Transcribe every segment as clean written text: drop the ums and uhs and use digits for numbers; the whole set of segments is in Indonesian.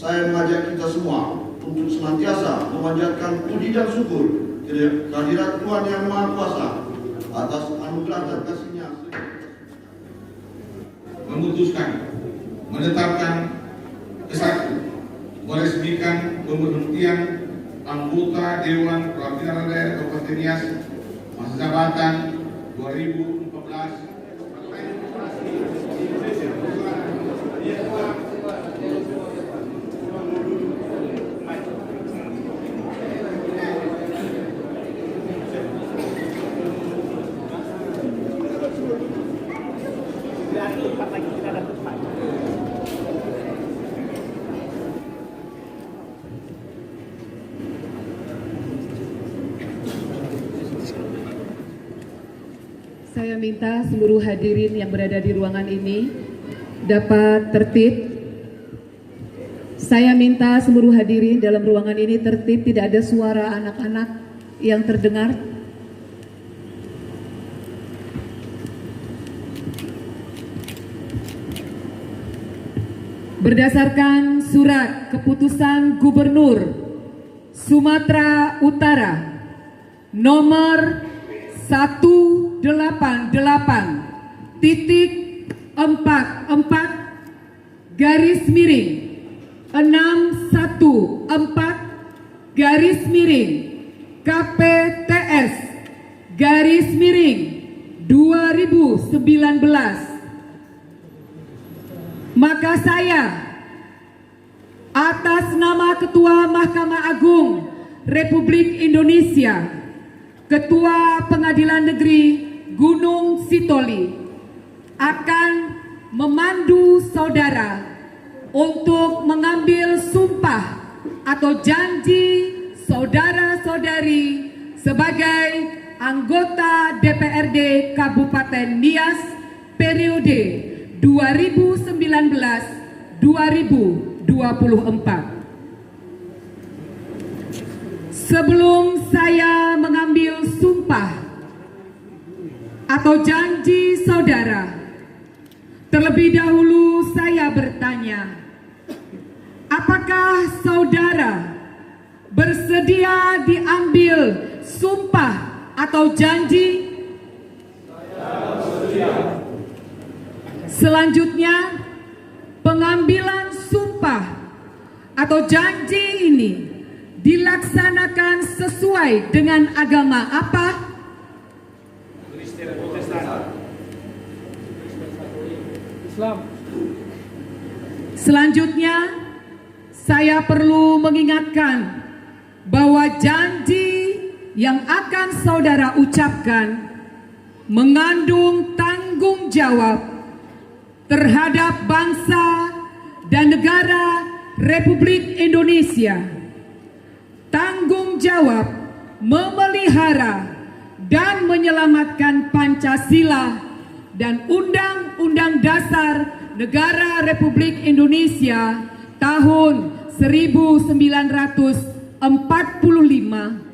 Saya mengajak kita semua untuk senantiasa memanjatkan puji dan syukur kehadirat Tuhan Yang Maha Kuasa atas anugerah dan kasih-Nya. Memutuskan, menetapkan kesatu, meresmikan pemberhentian anggota Dewan Perwakilan Daerah Kabupaten Nias masa jabatan 2014. Saya minta seluruh hadirin yang berada di ruangan ini dapat tertib. Saya minta seluruh hadirin dalam ruangan ini tertib, tidak ada suara anak-anak yang terdengar. Berdasarkan surat keputusan Gubernur Sumatera Utara nomor 188.44 garis miring 614 garis miring KPTS garis miring 2019. Maka saya atas nama Ketua Mahkamah Agung Republik Indonesia, Ketua Pengadilan Negeri Gunung Sitoli, akan memandu saudara untuk mengambil sumpah atau janji saudara-saudari sebagai anggota DPRD Kabupaten Nias periode 2019-2024. Sebelum saya mengambil sumpah atau janji saudara, terlebih dahulu saya bertanya, apakah saudara bersedia diambil sumpah atau janji? Saya bersedia. Selanjutnya, pengambilan sumpah atau janji ini dilaksanakan sesuai dengan agama apa? Kristen Protestan. Islam. Selanjutnya, saya perlu mengingatkan bahwa janji yang akan saudara ucapkan mengandung tanggung jawab terhadap bangsa dan negara Republik Indonesia, tanggung jawab memelihara dan menyelamatkan Pancasila dan Undang-Undang Dasar Negara Republik Indonesia tahun 1945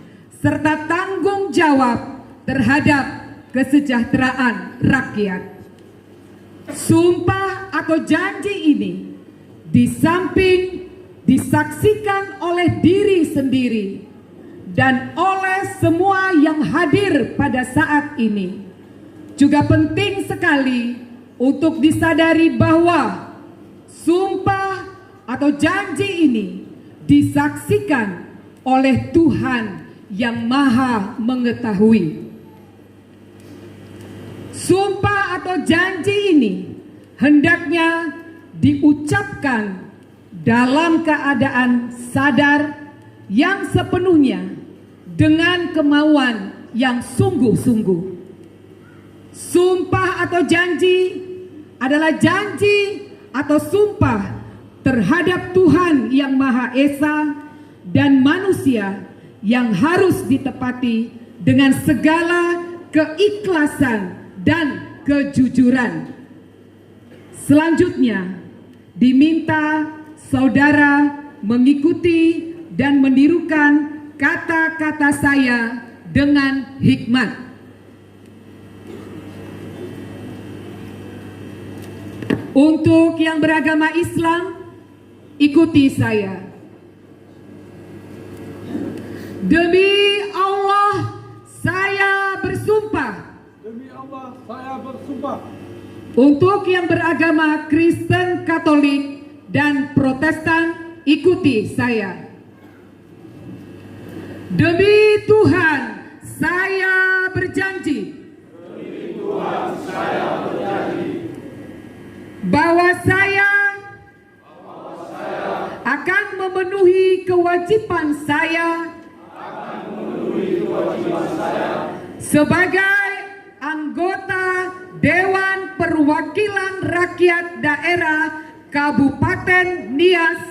serta tanggung jawab terhadap kesejahteraan rakyat. Sumpah atau janji ini di samping disaksikan oleh diri sendiri dan oleh semua yang hadir pada saat ini, juga penting sekali untuk disadari bahwa sumpah atau janji ini disaksikan oleh Tuhan yang Maha Mengetahui. Sumpah atau janji ini hendaknya diucapkan dalam keadaan sadar yang sepenuhnya dengan kemauan yang sungguh-sungguh. Sumpah atau janji adalah janji atau sumpah terhadap Tuhan yang Maha Esa dan manusia yang harus ditepati dengan segala keikhlasan dan kejujuran. Selanjutnya, diminta saudara mengikuti dan menirukan kata-kata saya dengan hikmat. Untuk yang beragama Islam, ikuti saya. Demi Allah, saya bersumpah. Demi Allah, saya bersumpah. Untuk yang beragama Kristen, Katolik, dan Protestan, ikuti saya. Demi Tuhan, saya berjanji. Demi Tuhan, saya berjanji. Bahwa saya akan memenuhi kewajiban saya sebagai anggota Dewan Perwakilan Rakyat Daerah Kabupaten Nias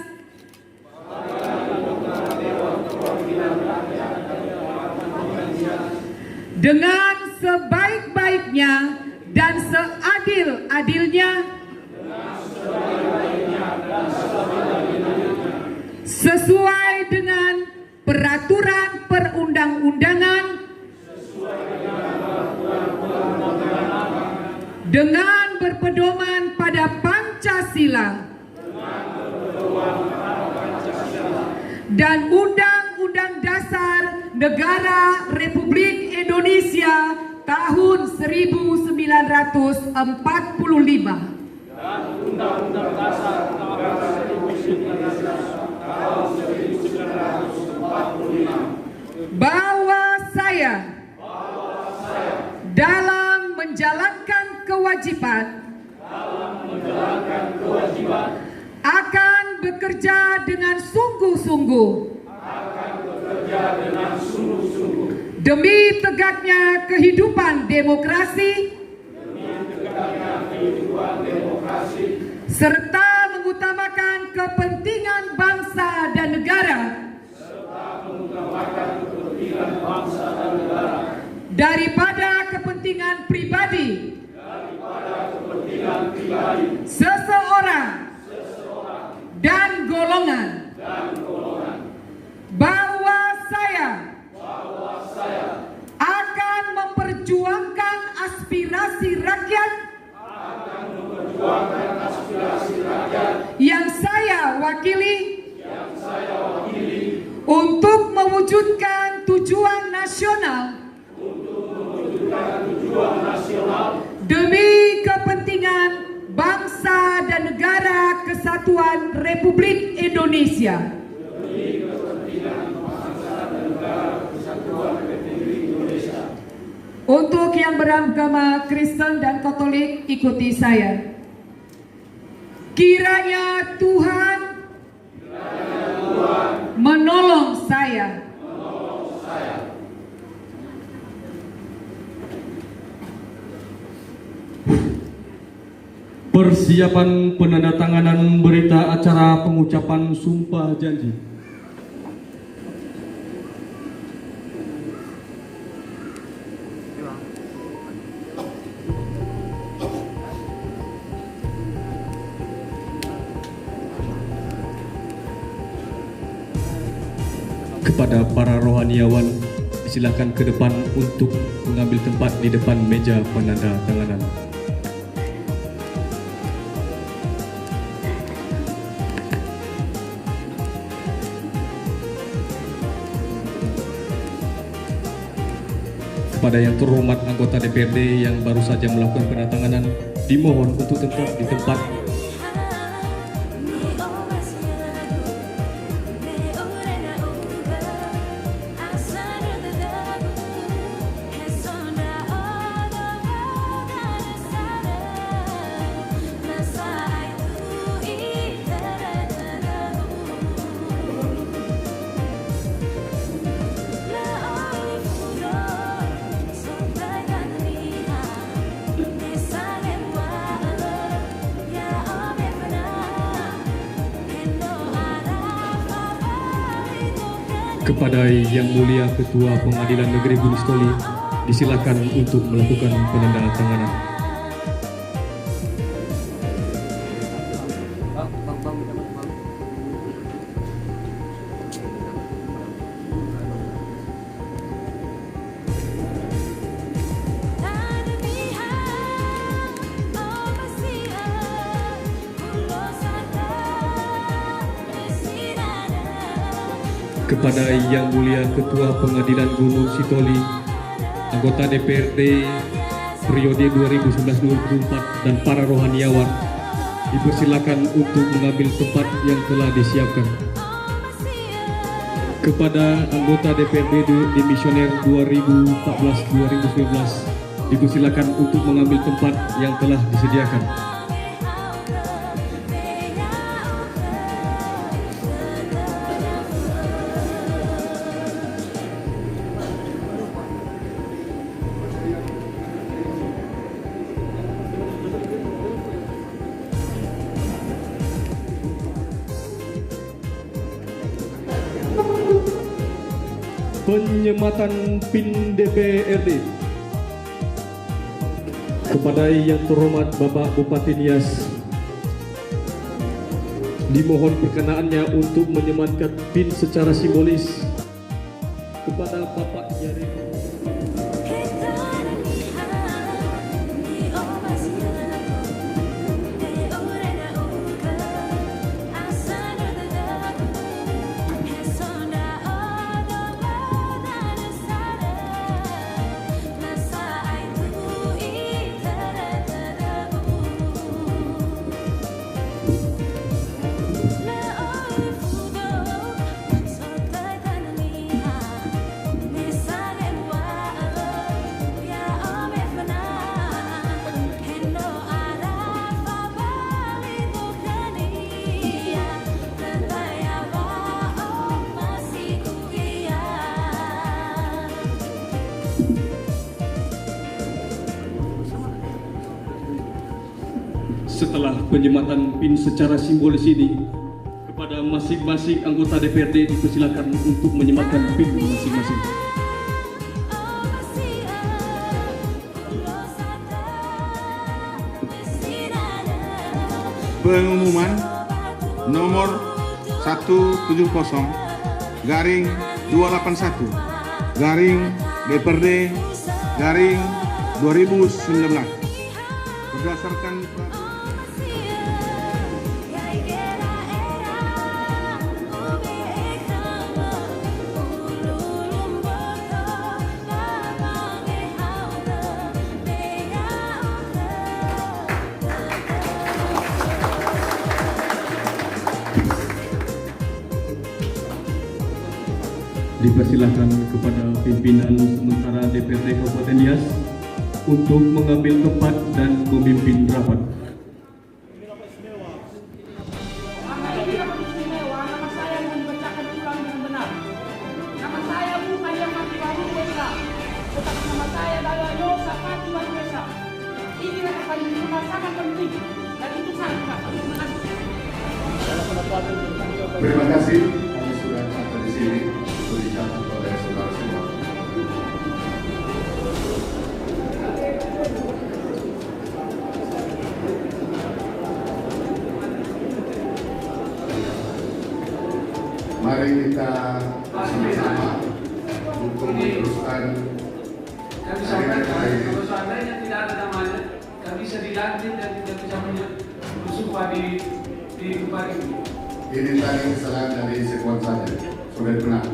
dengan sebaik-baiknya dan seadil-adilnya sesuai dengan peraturan perundang-undangan dengan berpedoman pada Pancasila dan Undang-Undang Undang-Undang Dasar Negara Republik Indonesia tahun 1945 dan Undang-Undang Dasar Negara Republik Indonesia tahun 1945 bahwa saya dalam menjalankan kewajiban akan bekerja dengan sungguh-sungguh demi tegaknya kehidupan demokrasi serta mengutamakan kepentingan bangsa dan negara daripada kepentingan pribadi seseorang dan golongan, bahwa saya akan memperjuangkan aspirasi rakyat yang saya wakili untuk mewujudkan tujuan nasional demi kepentingan bangsa dan negara kesatuan Republik Indonesia. Untuk yang beragama Kristen dan Katolik, ikuti saya. Kiranya Tuhan menolong saya. Persiapan penandatanganan berita acara pengucapan sumpah janji. Kepada para rohaniawan, disilakan ke depan untuk mengambil tempat di depan meja penandatanganan. Kepada yang terhormat anggota DPRD yang baru saja melakukan penandatanganan, dimohon untuk tetap di tempat. Kepada Yang Mulia Ketua Pengadilan Negeri Gunung Sitoli, disilakan untuk melakukan penandatanganan. Kepada Yang Mulia Ketua Pengadilan Gunung Sitoli, anggota DPRD periode 2019-2024 dan para rohaniawan, dipersilakan untuk mengambil tempat yang telah disiapkan. Kepada anggota DPRD Dimisioner 2014-2019, dipersilakan untuk mengambil tempat yang telah disediakan. Penyematan PIN DPRD. Kepada Yang Terhormat Bapak Bupati Nias, dimohon perkenaannya untuk menyematkan PIN secara simbolis kepada Bapak Jari. setelah penyematan PIN secara simbolis ini, kepada masing-masing anggota DPRD dipersilakan untuk menyematkan PIN masing-masing. Pengumuman nomor 170-281-DPRD-2019 berdasarkan Dipersilakan kepada pimpinan sementara DPRD Kabupaten Nias untuk mengambil tempat dan memimpin rapat. Nama saya mau dibacakan ulang dengan benar. Nama saya bukan yang mati baru Wesa, tetapi nama saya adalah Yosa Pati Baru Wesa. Ini akan menjadi sangat penting dan itu sangat terima kasih. Terima kasih, kami sudah sampai di sini untuk dicatat oleh saudara semua. Mari kita bersama-sama untuk meneruskan Kami sampaikan kalau seandainya tidak ada namanya, kami bisa dilantik dan tidak bisa bersumpah di tempat ini. ini tadi kesalahan dari sekuat saja, sudah benar.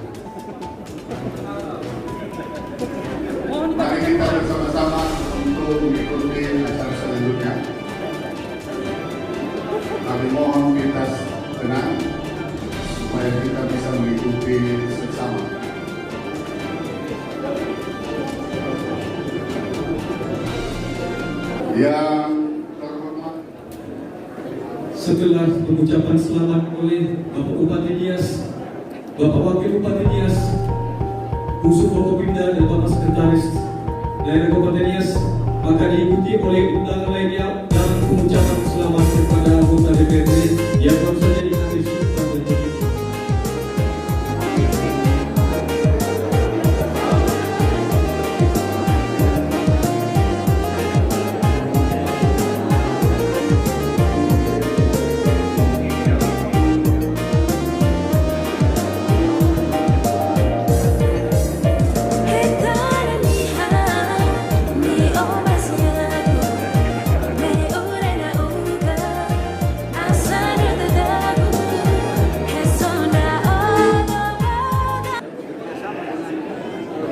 Mari kita bersama-sama untuk mengikuti acara selanjutnya. Kami mohon kita tenang supaya kita bisa mengikuti bersama. Yang terhormat, Setelah pengucapan selamat oleh Bapak Bupati Nias, Bapak Wakil Bupati Nias, Unsur Forkopimda dan Bapak Sekretaris Daerah Kabupaten Nias, maka diikuti oleh undangan lainnya dalam pengucapan selamat kepada anggota DPRD yang baru saja diambil sumpah dan jabatan.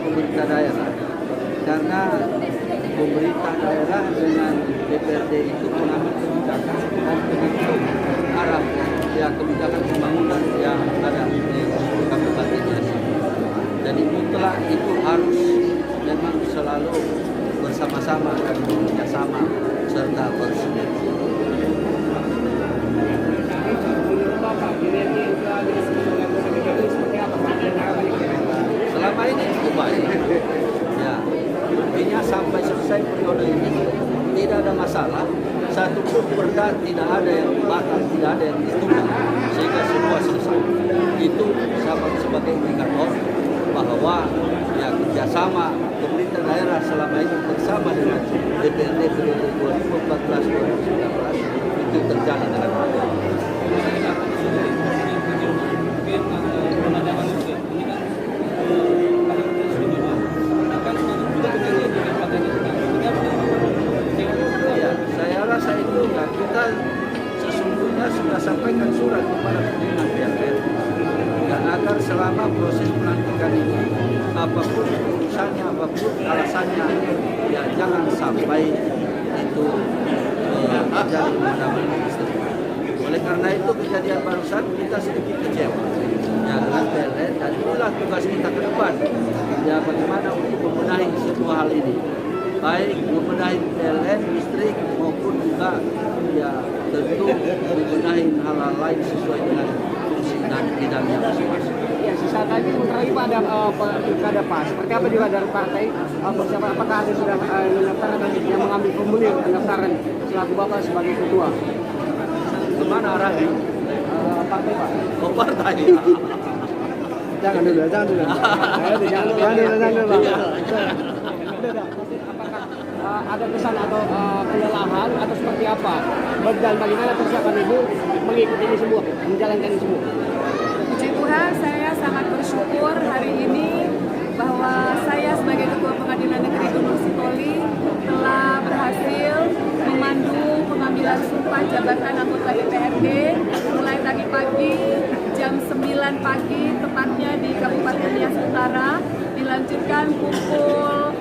Pemerintah daerah, karena pemerintah daerah dengan DPRD itu mengambil kebijakan dan menentukan arah kebijakan pembangunan yang ada di Kabupaten Nias. Jadi mutlak itu harus memang selalu bersama-sama dan bekerjasama serta bersinergi. Selama ini cukup baik, ya, artinya sampai selesai periode ini tidak ada masalah, satu pun perda tidak ada yang batal, tidak ada yang ditunda, sehingga semua selesai. Itu sebagai indikator bahwa ya kerjasama pemerintah daerah selama ini bersama dengan DPRD periode 2014-2019 itu terjalin dengan baik. Saya rasa itu ya, kita sesungguhnya sudah sampaikan surat kepada pimpinan DPRD dan agar selama proses pelantikan ini apapun urusannya, apapun alasannya, ya jangan sampai itu terjadi mana-mana. Oleh karena itu kejadian barusan kita sedikit kecewa ya dengan PLN, dan inilah tugas kita ke depan ya, bagaimana untuk membenahi semua hal ini, baik membenahi PLN listrik maupun juga ya tentu membenahi hal-hal lain sesuai dengan fungsi dan bidangnya masing-masing. Sesaat lagi sebentar lagi Pak ada pilkada Pak. Seperti apa juga dari partai? Apakah ada sudah pendaftaran yang mengambil formulir pendaftaran selaku Bapak sebagai ketua? Kemana arahnya? Partai Pak. Oh, partai. Jangan dulu. Jangan dulu. Apakah ada kesan atau kelelahan atau seperti apa? Dan bagaimana persiapan Ibu mengikuti ini semua, menjalankan ini semua? Puji Tuhan, saya sangat bersyukur hari ini bahwa saya sebagai Ketua Pengadilan Negeri Gunung Sitoli telah berhasil memandu pengambilan sumpah jabatan anggota DPRD mulai tadi pagi jam 9 pagi tepatnya di Kabupaten Nias Utara, dilanjutkan pukul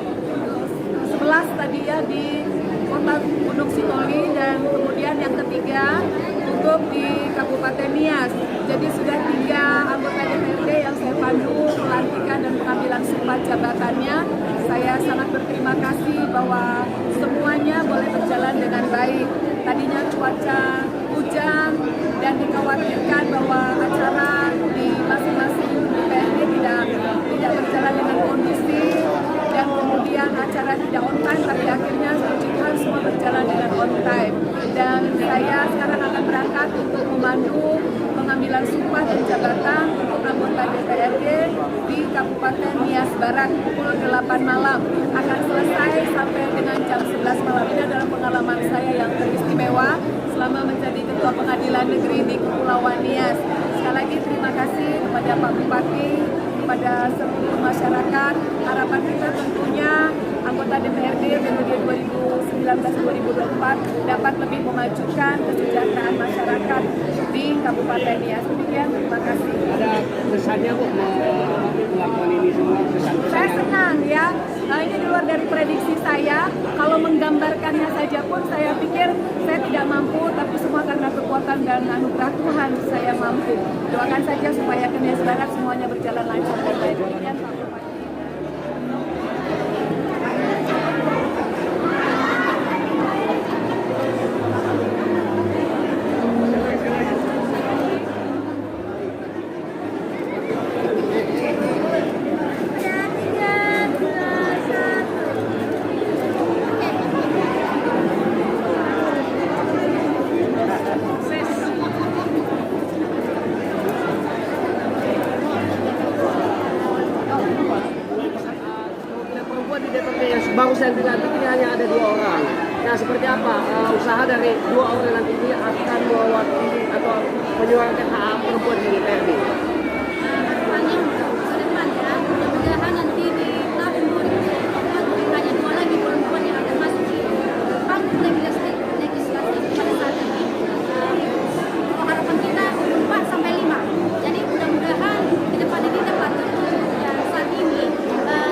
11 tadi ya di Kota Gunung Sitoli, dan kemudian yang ketiga untuk di Kabupaten Nias. Jadi sudah 3 anggota DPRD yang saya pandu pelantikan dan pengambilan sumpah jabatannya. Saya sangat berterima kasih bahwa semuanya boleh berjalan dengan baik. Tadinya cuaca hujan dan dikhawatirkan bahwa acara di masing-masing DPRD tidak berjalan dengan kondisi, dan kemudian acara tidak on time, tapi akhirnya puji Tuhan semua berjalan dengan on time. Dan saya sekarang akan berangkat untuk memandu pengambilan sumpah dan jabatan untuk anggota DPRD di Kabupaten Nias Barat pukul 8 malam. Akan selesai sampai dengan jam 11 malam. Ini adalah pengalaman saya yang teristimewa selama menjadi Ketua Pengadilan Negeri di Kepulauan Nias. Sekali lagi terima kasih kepada Pak Bupati, kepada seluruh masyarakat. Harapan kita tentunya anggota DPRD periode 2019-2024 dapat lebih memajukan kesejahteraan masyarakat di Kabupaten Nias. Demikian, terima kasih. Ada kesannya Bu melakukan ini semua? Saya senang ya. Nah, ini di luar dari prediksi saya. Kalau menggambarkannya saja pun saya pikir saya tidak mampu, tapi semua karena kekuatan dan anugerah Tuhan saya mampu. Doakan saja supaya ke Nias Barat semuanya berjalan lancar dan baik. Demikian, Pak Bupati. Baru saya dilantik ini hanya ada 2 orang. Nah, seperti apa usaha dari 2 orang nanti ini akan mewakili atau menyuarakan hak perempuan di DPRD? Harapannya kedepannya mudah-mudahan nanti di tahun 2024 hanya 2 lagi perempuan yang akan masuk di panggung legislatif pada saat ini. Harapan kita 4 sampai 5. Jadi mudah-mudahan ke depan ini dapat terwujud. Dan saat ini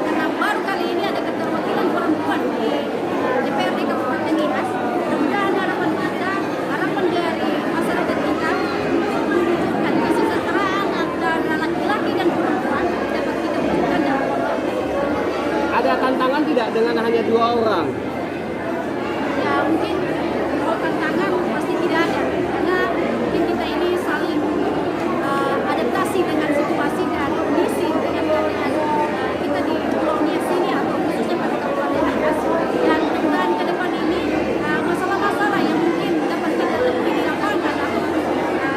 karena baru kali ini ada keterwakilan perempuan di DPRD Kabupaten Nias, mudah-mudahan harapan dari masyarakat kita untuk mewujudkan kesejahteraan antara laki-laki dan perempuan dapat kita wujudkan dalam waktu. Ada tantangan tidak dengan hanya 2 orang? Ya mungkin kalau tantangan pasti tidak ada, karena mungkin kita ini saling adaptasi dengan situasi dan kondisi dengan keadaan kita di Pulau Nias ini atau khususnya pada Kabupaten Nias. Dan mudah-mudahan ke depan ini masalah-masalah yang mungkin dapat kita temui di lapangan atau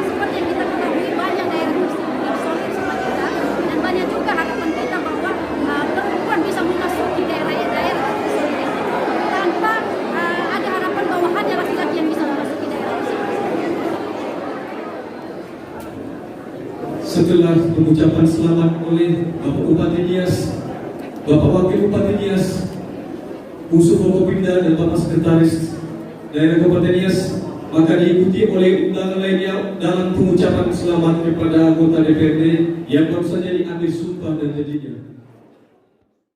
seperti yang kita ketahui banyak daerah terisolir sama kita, dan banyak juga harapan kita bahwa perempuan bisa memasuki daerah-daerah terisolir ini tanpa ada harapan bahwa hanya laki-laki yang bisa memasuki daerah tersebut. Setelah pengucapan selamat oleh Bapak Bupati Nias, Bapak Wakil Bupati Nias, Unsur Forkopimda dan Bapak Sekretaris Daerah Kabupaten Nias, maka diikuti oleh undangan lainnya dalam pengucapan selamat kepada anggota DPRD yang baru saja diambil sumpah dan janjinya.